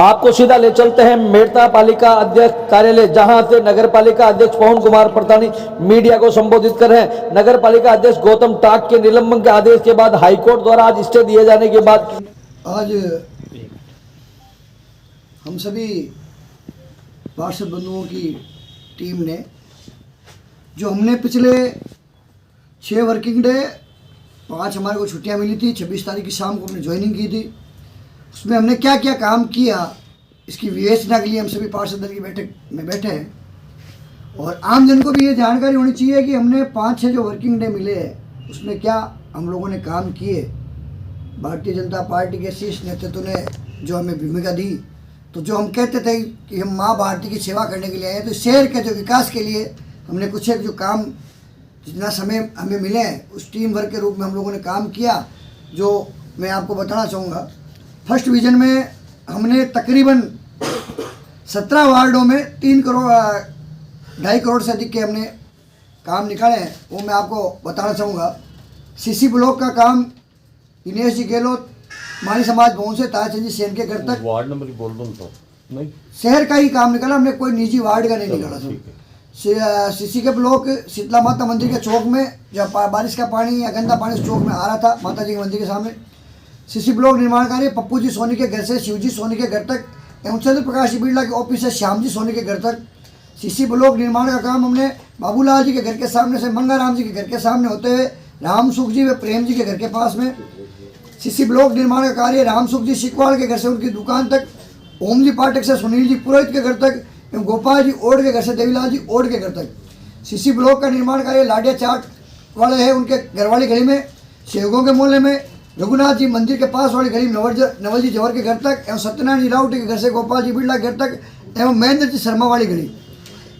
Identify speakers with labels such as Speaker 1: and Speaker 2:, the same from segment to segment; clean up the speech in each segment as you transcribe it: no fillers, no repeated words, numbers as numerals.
Speaker 1: आपको सीधा ले चलते हैं मेड़ता पालिका अध्यक्ष कार्यालय, जहां से नगर पालिका अध्यक्ष पवन कुमार प्रतानी मीडिया को संबोधित कर रहे हैं। नगर पालिका अध्यक्ष गौतम टाक के निलंबन के आदेश के बाद हाईकोर्ट द्वारा आज स्टे दिए जाने के बाद
Speaker 2: आज हम सभी पार्षद बंधुओं की टीम ने, जो हमने पिछले 6 वर्किंग डे 5 हमारे को छुट्टियां मिली थी, 26 तारीख की शाम को हमने ज्वाइनिंग की थी, उसमें हमने क्या क्या काम किया इसकी विवेचना के लिए हम सभी पार्षद दल की बैठक में बैठे हैं। और आम जन को भी ये जानकारी होनी चाहिए कि हमने 5-6 जो वर्किंग डे मिले हैं उसमें क्या हम लोगों ने काम किए। भारतीय जनता पार्टी के शीर्ष नेतृत्व ने जो हमें भूमिका दी, तो जो हम कहते थे कि हम माँ भारती की सेवा करने के लिए आए, तो शहर के जो विकास के लिए हमने कुछ एक जो काम जितना समय हमें मिले हैं उस टीम वर्क के रूप में हम लोगों ने काम किया, जो मैं आपको बताना चाहूँगा। फर्स्ट डिवीज़न में हमने तकरीबन 17 वार्डों में 2.5 करोड़ से अधिक के हमने काम निकाले हैं, वो मैं आपको बताना चाहूँगा। सीसी ब्लॉक का काम दिनेश जी गहलोत माली समाज भवन से ताराचंद जी सेन के घर तक,
Speaker 3: वार्ड नंबर बोल दो तो नहीं,
Speaker 2: शहर का ही काम निकाला हमने, कोई निजी वार्ड का नहीं निकाला था। सीसी के ब्लॉक शीतला माता मंदिर के चौक में, जब बारिश का पानी या गंदा पानी उस चौक में आ रहा था माता जी के मंदिर के सामने, सीसी ब्लॉक निर्माण कार्य पप्पू जी सोनी के घर से शिवजी सोनी के घर तक एवं चंद्र प्रकाश जी बिरला के ऑफिस से श्याम जी सोनी के घर तक। सीसी ब्लॉक निर्माण का काम हमने बाबूलाल जी के घर के सामने से मंगाराम जी के घर के सामने होते हुए राम सुख जी व प्रेम जी के घर के पास में। सीसी ब्लॉक निर्माण का कार्य राम सुख जी सिकवाल के घर से उनकी दुकान तक, ओम जी पाठक से सुनील जी पुरोहित के घर तक एवं गोपाल जी ओड के घर से देवीलाल जी ओड के घर तक। सीसी ब्लॉक का निर्माण कार्य लाडिया चाट वाले हैं उनके घर वाली गली में, शेवगों के मोहल्ले में, रघुनाथ जी मंदिर के पास वाली गली नवल जी जवर के घर तक एवं सत्यनारायण जी राउटी के घर से गोपाल जी बिरला के घर तक एवं महेंद्र जी शर्मा वाली गली।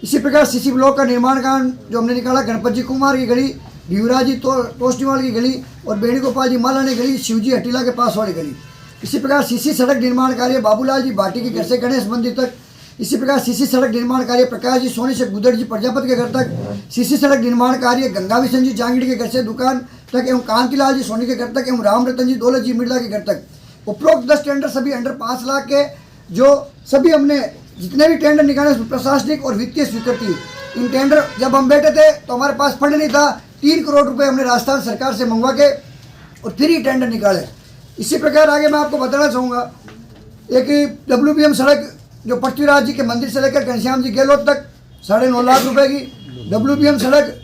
Speaker 2: इसी प्रकार सीसी ब्लॉक का निर्माण काम जो हमने निकाला गणपत जी कुमार की गली, युवराज जी टोस्टीवाल की गली और बेणी गोपाल जी मालानी गली, शिवजी हटीला के पास वाली गली। इसी प्रकार सीसी सड़क निर्माण कार्य बाबूलाल जी भाटी के घर से गणेश मंदिर तक। इसी प्रकार सीसी सड़क निर्माण कार्य प्रकाश जी सोनी से गुदड़ जी प्रजापति के घर तक। सीसी सड़क निर्माण कार्य गंगा विशन जी जांगीड़ के घर से दुकान तक एवं कांतिलाल जी सोनी के घर तक एवं राम रतन जी दौलत जी मिर्जा के घर तक। उपरोक्त 10 टेंडर सभी अंडर 5 लाख के, जो सभी हमने जितने भी टेंडर निकाले प्रशासनिक और वित्तीय स्वीकृति। इन टेंडर जब हम बैठे थे तो हमारे पास फंड नहीं था, 3 करोड़ रुपए हमने राजस्थान सरकार से मंगवा के और फिर ही टेंडर निकाले। इसी प्रकार आगे मैं आपको बताना चाहूँगा, एक WBM सड़क जो पृथ्वीराज जी के मंदिर से लेकर घनश्याम जी गहलोत तक 9.5 लाख रुपए की। WBM सड़क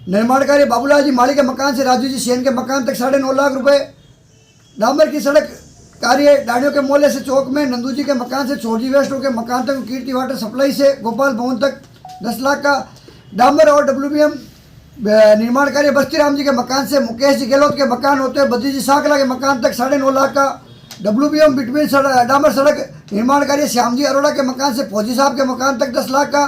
Speaker 2: निर्माण कार्य बाबूलाल जी माली के मकान से राजू जी सेन के मकान तक 9.5 लाख रुपए। डामर की सड़क कार्य डाड़ियों के मोहल्ले से चौक में नंदू जी के मकान से छोटी वेस्टों के मकान तक, कीर्ति वाटर सप्लाई से गोपाल भवन तक 10 लाख का। डामर और WBM निर्माण कार्य बस्ती राम जी के मकान से मुकेश जी गहलोत के मकान होते हैं बद्री जी साकला के मकान तक 9.5 लाख का। WBM बिटवीन डामर सड़क निर्माण कार्य श्याम जी अरोड़ा के मकान से फौजी साहब के मकान तक 10 लाख का।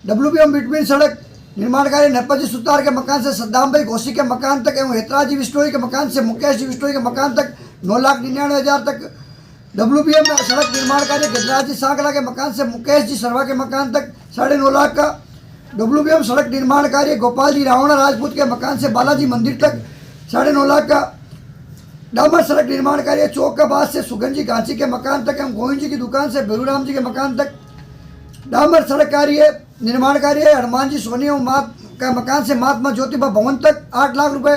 Speaker 2: WBM बिटवीन सड़क निर्माण कार्य नरपत जी सुतार के मकान से सद्दाम भाई घोसी के मकान तक एवं हेतराज जी विस्टोई के मकान से मुकेश जी विस्टोई के मकान तक 9,99,000 तक। WBM सड़क निर्माण कार्य गजराज जी सांकला के मकान से मुकेश जी सरवा के मकान तक 9.5 लाख का। WBM सड़क निर्माण कार्य गोपाल जी रावणा राजपूत के मकान से बालाजी मंदिर तक 9.5 लाख का। डामर सड़क निर्माण कार्य चौक का बाद से सुगंध जी गांची के मकान तक एवं गोविंद जी की दुकान से बेरूराम जी के मकान तक। डामर सड़क कार्य निर्माण कार्य हनुमान जी सोनी एवं का मकान से महात्मा ज्योतिबा भवन तक 8 लाख रुपए।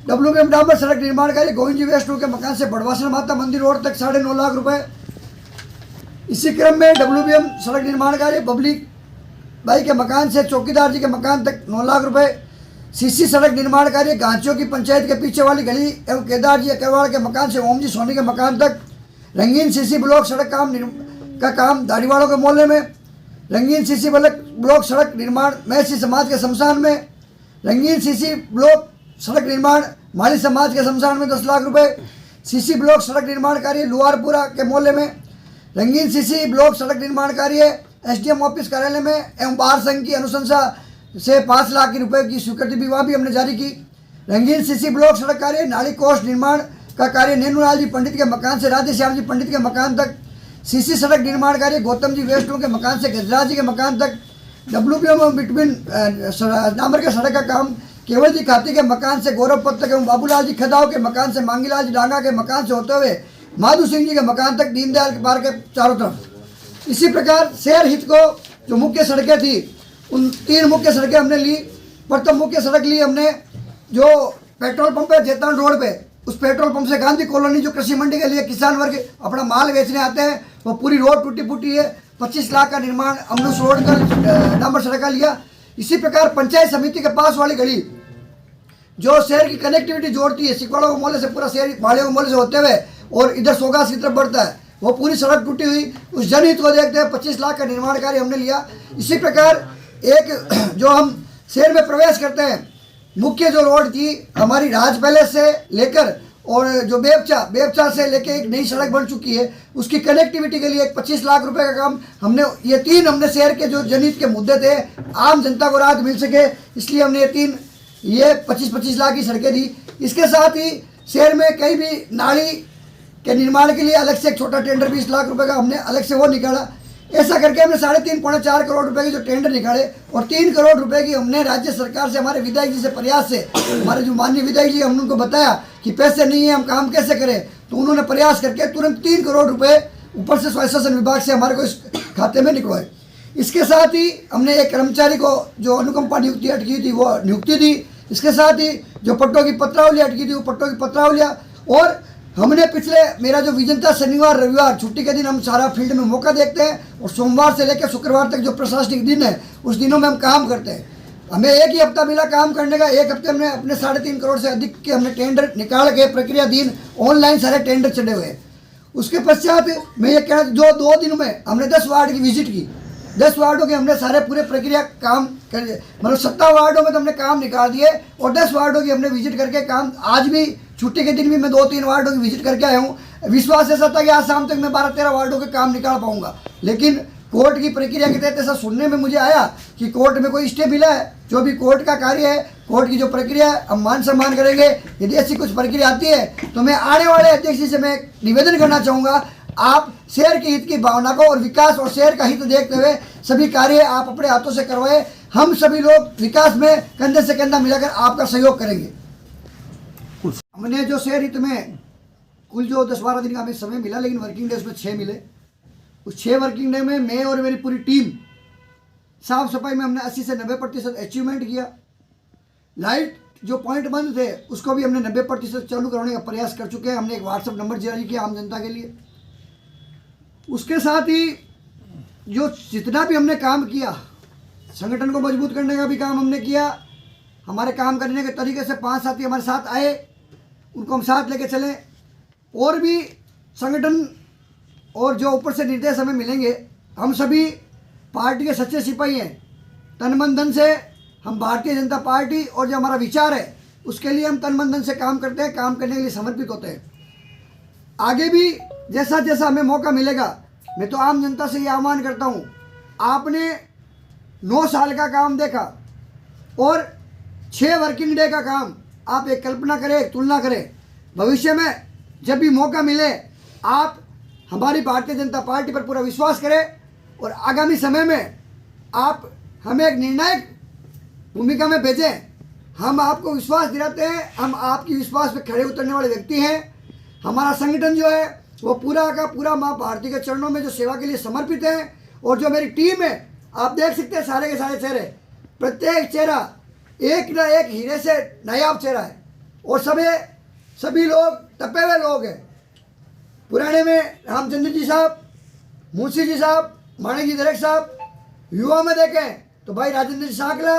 Speaker 2: WBM डामर सड़क निर्माण कार्य गोविंद जी वेस्ट के मकान से बड़वासन माता मंदिर रोड तक 9.5 लाख रुपए। इसी क्रम में WBM सड़क निर्माण कार्य बबली भाई के मकान से चौकीदार जी के मकान तक 9 लाख रुपए। सीसी सड़क निर्माण कार्य गांचियों की पंचायत के पीछे वाली गली एवं केदार जी अकरवाल के मकान से ओम जी सोनी के मकान तक। रंगीन सीसी ब्लॉक सड़क का काम दाढ़ीवालों के मोहल्ले में। रंगीन सीसी ब्लॉक सड़क निर्माण मैसी समाज के शमशान में। रंगीन सीसी ब्लॉक सड़क निर्माण माली समाज के शमशान में 10 लाख रुपए। सीसी ब्लॉक सड़क निर्माण कार्य लुआरपुरा के मोहल्ले में। रंगीन सीसी ब्लॉक सड़क निर्माण कार्य SDM ऑफिस कार्यालय में एवं बार संघ की अनुशंसा से 5 लाख रुपए की स्वीकृति भी वहाँ भी हमने जारी की। रंगीन सीसी ब्लॉक सड़क कार्य नाली कोष निर्माण का कार्य नेनूलाल जी पंडित के मकान से राधे श्याम जी पंडित के मकान तक। सीसी सड़क निर्माण कार्य गौतम जी वेस्टों के मकान से गजराज जी के मकान तक। WBM बिटवीन डामर के सड़क का काम केवल जी खाती के मकान से गौरव पथ तक एवं बाबूलाल जी खदाव के मकान से मांगीलाल जी डांगा के मकान से होते हुए माधु सिंह जी के मकान तक दीनदयाल के पार्क के चारों तरफ। इसी प्रकार शहर हित को जो मुख्य सड़कें थी उन 3 मुख्य सड़कें हमने ली। प्रथम मुख्य सड़क ली हमने जो पेट्रोल पंप है जेतान रोड पे, उस पेट्रोल पंप से गांधी कॉलोनी जो कृषि मंडी के लिए किसान वर्ग अपना माल बेचने आते हैं, वो पूरी रोड टूटी फूटी है। 25 लाख का निर्माण हमने उस रोड का डामर सड़क का लिया। इसी प्रकार पंचायत समिति के पास वाली गली जो शहर की कनेक्टिविटी जोड़ती है सिकवाड़ा मोहल्ले से पूरा शहर भाड़े मोहल्ले से होते हुए और इधर सोगास की तरफ बढ़ता है, वो पूरी सड़क टूटी हुई, उस जनहित को देखते हैं 25 लाख का निर्माण कार्य हमने लिया। इसी प्रकार एक जो हम शहर में प्रवेश करते हैं मुख्य जो रोड थी हमारी राज पैलेस से लेकर और जो बेबचा से लेकर एक नई सड़क बन चुकी है, उसकी कनेक्टिविटी के लिए एक 25 लाख रुपए का काम हमने, ये 3 हमने शहर के जो जनहित के मुद्दे थे आम जनता को राहत मिल सके, इसलिए हमने ये 25 लाख की सड़कें दी। इसके साथ ही शहर में कहीं भी नाली के निर्माण के लिए अलग से एक छोटा टेंडर 20 लाख रुपए का हमने अलग से वो निकाला। ऐसा करके हमने 3.5 पौने 4 करोड़ रुपए के जो टेंडर निकाले और 3 करोड़ रुपए की हमने राज्य सरकार से हमारे विधायक जी से प्रयास से, हमारे जो माननीय विधायक जी हमने उनको बताया कि पैसे नहीं है हम काम कैसे करें, तो उन्होंने प्रयास करके तुरंत 3 करोड़ रुपए ऊपर से स्वयं शासन विभाग से हमारे को इस खाते में निकलवाए। इसके साथ ही हमने एक कर्मचारी को जो अनुकंपा नियुक्ति अटकी थी वो नियुक्ति दी। इसके साथ ही जो पट्टों की पत्रावली अटकी थी वो पट्टों की पत्रावलियाँ, और हमने पिछले मेरा जो विजन था शनिवार रविवार छुट्टी के दिन हम सारा फील्ड में मौका देखते हैं और सोमवार से लेकर शुक्रवार तक जो प्रशासनिक दिन है उस दिनों में हम काम करते हैं। हमें एक ही हफ्ता मिला काम करने का, एक हफ्ते में अपने 3.5 करोड़ से अधिक के हमने टेंडर निकाल के प्रक्रिया दिन ऑनलाइन सारे टेंडर चढ़े हुए हैं। उसके पश्चात मैं ये कह जो 2 दिन में हमने 10 वार्ड की विजिट की, 10 वार्डों के हमने सारे पूरे प्रक्रिया काम कर, मतलब 17 वार्डों में तो हमने काम निकाल दिए और 10 वार्डों की हमने विजिट करके काम, आज भी छुट्टी के दिन भी मैं 2-3 वार्डों की विजिट करके आया हूँ। विश्वास ऐसा था कि आज शाम तक मैं 12-13 वार्डों के काम निकाल पाऊंगा, लेकिन कोर्ट की प्रक्रिया के तहत ऐसा सुनने में मुझे आया कि कोर्ट में कोई स्टे मिला है। जो भी कोर्ट का कार्य है, कोर्ट की जो प्रक्रिया है हम मान सम्मान करेंगे। यदि ऐसी कुछ प्रक्रिया आती है तो मैं आने वाले अध्यक्ष जी से मैं निवेदन करना चाहूँगा, आप शहर के हित की भावना को और विकास और शहर का हित देखते हुए सभी कार्य आप अपने हाथों से करवाए। हम सभी लोग विकास में कंधे से कंधा मिलाकर आपका सहयोग करेंगे। हमने जो शहर हित में कुल जो 10-12 दिन का हमें समय मिला, लेकिन वर्किंग डे उसमें 6 मिले। उस 6 वर्किंग डे में मैं और मेरी पूरी टीम साफ सफाई में हमने 80 से 90% अचीवमेंट किया। लाइट जो पॉइंट बंद थे उसको भी हमने 90% चालू करवाने का प्रयास कर चुके हैं। हमने एक व्हाट्सएप नंबर जारी किया आम जनता के लिए। उसके साथ ही जो जितना भी हमने काम किया, संगठन को मजबूत करने का भी काम हमने किया। हमारे काम करने के तरीके से 5 साथी हमारे साथ आए, उनको हम साथ लेके चले। और भी संगठन और जो ऊपर से निर्देश हमें मिलेंगे, हम सभी पार्टी के सच्चे सिपाही हैं। तन मन धन से हम भारतीय जनता पार्टी और जो हमारा विचार है उसके लिए हम तन मन धन से काम करते हैं, काम करने के लिए समर्पित होते हैं। आगे भी जैसा जैसा हमें मौका मिलेगा, मैं तो आम जनता से ये आह्वान करता हूँ, आपने 9 साल का काम देखा और 6 वर्किंग डे का काम, आप एक कल्पना करें, एक तुलना करें। भविष्य में जब भी मौका मिले आप हमारी भारतीय जनता पार्टी पर पूरा विश्वास करें और आगामी समय में आप हमें एक निर्णायक भूमिका में भेजें। हम आपको विश्वास दिलाते हैं, हम आपकी विश्वास पे खड़े उतरने वाले व्यक्ति हैं। हमारा संगठन जो है वो पूरा का पूरा माँ भारती के चरणों में जो सेवा के लिए समर्पित है। और जो मेरी टीम है, आप देख सकते हैं सारे के सारे चेहरे, प्रत्येक चेहरा एक न एक हीरे से नायाब चेहरा है और सभी लोग तपे हुए लोग हैं। पुराने में रामचंद्र जी साहब, मुंशी जी साहब, माणिक जी दरेक साहब, युवा में देखें तो भाई राजेंद्र जी साकला,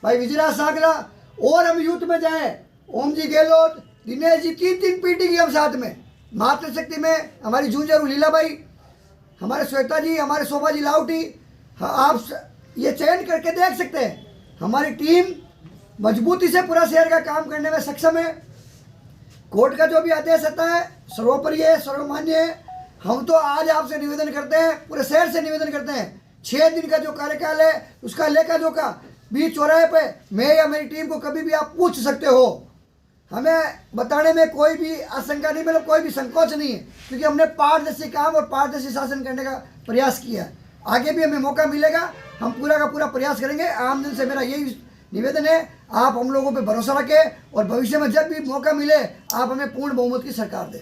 Speaker 2: भाई विजयराज साकला, और हम यूथ में जाएं ओम जी गहलोत, दिनेश जी, 3 पीढ़ी की हम साथ में। मातृशक्ति में हमारी जूंजरू लीलाबाई, हमारे श्वेता जी, हमारे शोभा जी लाउटी, आप ये चयन करके देख सकते हैं। हमारी टीम मजबूती से पूरा शहर का काम करने में सक्षम है। कोर्ट का जो भी आदेश आता है सर्वोपरि है, सर्वमान्य है। हम तो आज आपसे निवेदन करते हैं, पूरे शहर से निवेदन करते हैं, 6 दिन का जो कार्यकाल है उसका लेखा जोखा बीच चौराहे पे मैं या मेरी टीम को कभी भी आप पूछ सकते हो। हमें बताने में कोई भी आशंका नहीं, मतलब कोई भी संकोच नहीं है, क्योंकि हमने पारदर्शी काम और पारदर्शी शासन करने का प्रयास किया। आगे भी हमें मौका मिलेगा, हम पूरा का पूरा प्रयास करेंगे। आम जन से मेरा यही निवेदन है, आप हम लोगों पे भरोसा रखें और भविष्य में जब भी मौका मिले आप हमें पूर्ण बहुमत की सरकार दें।